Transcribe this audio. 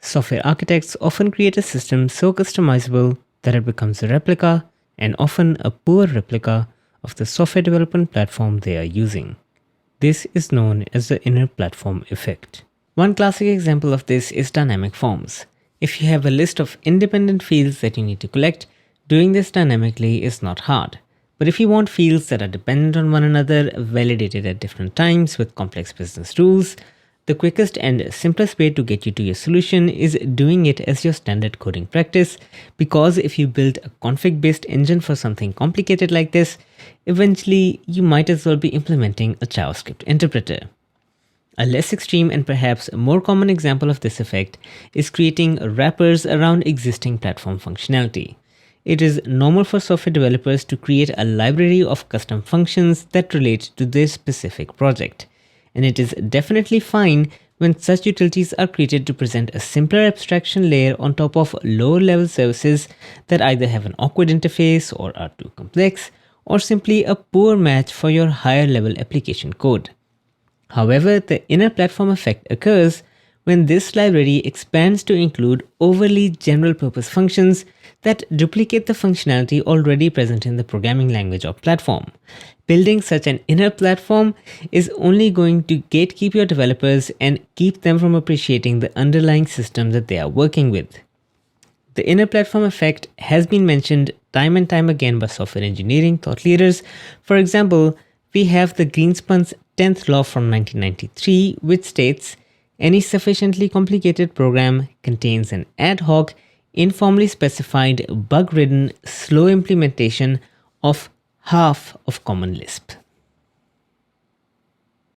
Software architects often create a system so customizable that it becomes a replica, and often a poor replica, of the software development platform they are using. This is known as the inner platform effect. One classic example of this is dynamic forms. If you have a list of independent fields that you need to collect, doing this dynamically is not hard. But if you want fields that are dependent on one another, validated at different times with complex business rules, the quickest and simplest way to get you to your solution is doing it as your standard coding practice, because if you build a config-based engine for something complicated like this, eventually you might as well be implementing a JavaScript interpreter. A less extreme and perhaps a more common example of this effect is creating wrappers around existing platform functionality. It is normal for software developers to create a library of custom functions that relate to their specific project. And it is definitely fine when such utilities are created to present a simpler abstraction layer on top of lower level services that either have an awkward interface or are too complex, or simply a poor match for your higher level application code. However, the inner platform effect occurs when this library expands to include overly general purpose functions that duplicate the functionality already present in the programming language or platform. Building such an inner platform is only going to gatekeep your developers and keep them from appreciating the underlying system that they are working with. The inner platform effect has been mentioned time and time again by software engineering thought leaders. For example, we have the Greenspun's 10th law from 1993, which states, any sufficiently complicated program contains an ad hoc, informally specified, bug-ridden, slow implementation of half of common Lisp.